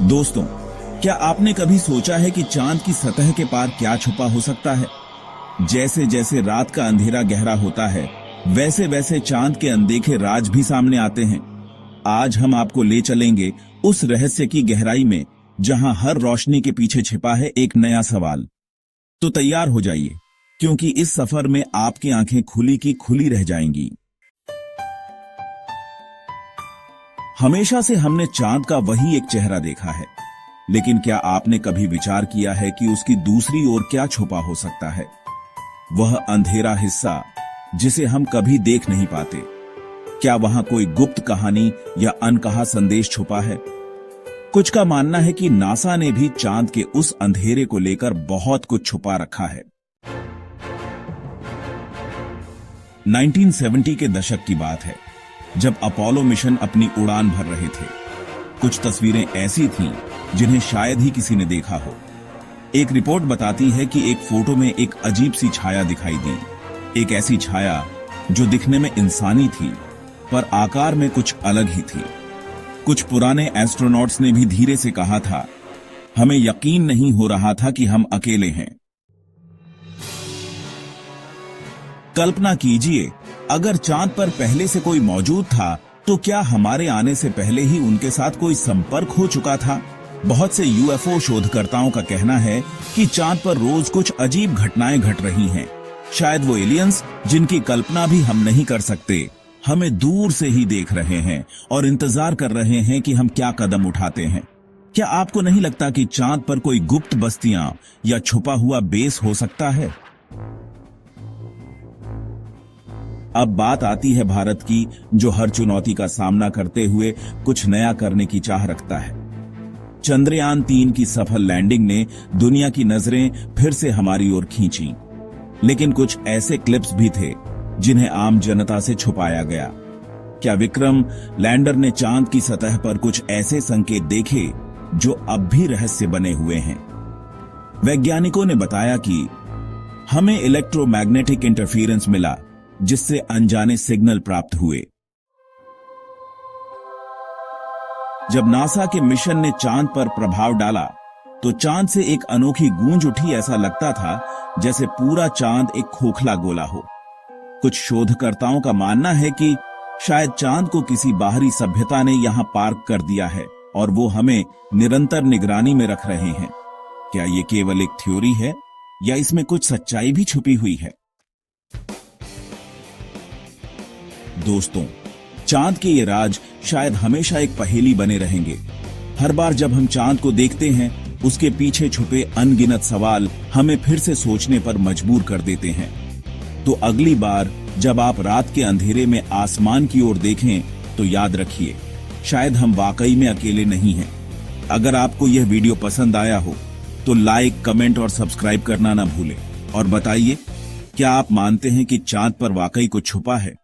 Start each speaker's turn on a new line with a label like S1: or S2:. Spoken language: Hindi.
S1: दोस्तों, क्या आपने कभी सोचा है कि चांद की सतह के पार क्या छुपा हो सकता है? जैसे जैसे रात का अंधेरा गहरा होता है, वैसे वैसे चांद के अनदेखे राज भी सामने आते हैं। आज हम आपको ले चलेंगे उस रहस्य की गहराई में, जहां हर रोशनी के पीछे छिपा है एक नया सवाल। तो तैयार हो जाइए, क्योंकि इस सफर में आपकी आंखें खुली की खुली रह जाएंगी। हमेशा से हमने चांद का वही एक चेहरा देखा है, लेकिन क्या आपने कभी विचार किया है कि उसकी दूसरी ओर क्या छुपा हो सकता है? वह अंधेरा हिस्सा जिसे हम कभी देख नहीं पाते। क्या वहां कोई गुप्त कहानी या अनकहा संदेश छुपा है? कुछ का मानना है कि नासा ने भी चांद के उस अंधेरे को लेकर बहुत कुछ छुपा रखा है। 1970 के दशक की बात है, जब अपोलो मिशन अपनी उड़ान भर रहे थे। कुछ तस्वीरें ऐसी थीं जिन्हें शायद ही किसी ने देखा हो। एक रिपोर्ट बताती है कि एक फोटो में एक अजीब सी छाया दिखाई दी। एक ऐसी छाया जो दिखने में इंसानी थी, पर आकार में कुछ अलग ही थी। कुछ पुराने एस्ट्रोनॉट्स ने भी धीरे से कहा था, हमें यकीन नहीं हो रहा था कि हम अकेले हैं। कल्पना कीजिए, अगर चांद पर पहले से कोई मौजूद था, तो क्या हमारे आने से पहले ही उनके साथ कोई संपर्क हो चुका था? बहुत से यूएफओ शोधकर्ताओं का कहना है कि चांद पर रोज कुछ अजीब घटनाएं घट रही हैं। शायद वो एलियंस, जिनकी कल्पना भी हम नहीं कर सकते, हमें दूर से ही देख रहे हैं और इंतजार कर रहे हैं कि हम क्या कदम उठाते हैं। क्या आपको नहीं लगता कि चांद पर कोई गुप्त बस्तियां या छुपा हुआ बेस हो सकता है? अब बात आती है भारत की, जो हर चुनौती का सामना करते हुए कुछ नया करने की चाह रखता है। चंद्रयान 3 की सफल लैंडिंग ने दुनिया की नजरें फिर से हमारी ओर खींची, लेकिन कुछ ऐसे क्लिप्स भी थे जिन्हें आम जनता से छुपाया गया। क्या विक्रम लैंडर ने चांद की सतह पर कुछ ऐसे संकेत देखे जो अब भी रहस्य बने हुए हैं? वैज्ञानिकों ने बताया कि हमें इलेक्ट्रोमैग्नेटिक इंटरफेरेंस मिला, जिससे अनजाने सिग्नल प्राप्त हुए। जब नासा के मिशन ने चांद पर प्रभाव डाला, तो चांद से एक अनोखी गूंज उठी। ऐसा लगता था जैसे पूरा चांद एक खोखला गोला हो। कुछ शोधकर्ताओं का मानना है कि शायद चांद को किसी बाहरी सभ्यता ने यहां पार्क कर दिया है और वो हमें निरंतर निगरानी में रख रहे हैं। क्या ये केवल एक थ्योरी है या इसमें कुछ सच्चाई भी छुपी हुई है? दोस्तों, चांद के ये राज शायद हमेशा एक पहेली बने रहेंगे। हर बार जब हम चांद को देखते हैं, उसके पीछे छुपे अनगिनत सवाल हमें फिर से सोचने पर मजबूर कर देते हैं। तो अगली बार जब आप रात के अंधेरे में आसमान की ओर देखें, तो याद रखिए, शायद हम वाकई में अकेले नहीं हैं। अगर आपको यह वीडियो पसंद आया हो, तो लाइक, कमेंट और सब्सक्राइब करना ना भूलें। और बताइए, क्या आप मानते हैं कि चांद पर वाकई कुछ छुपा है?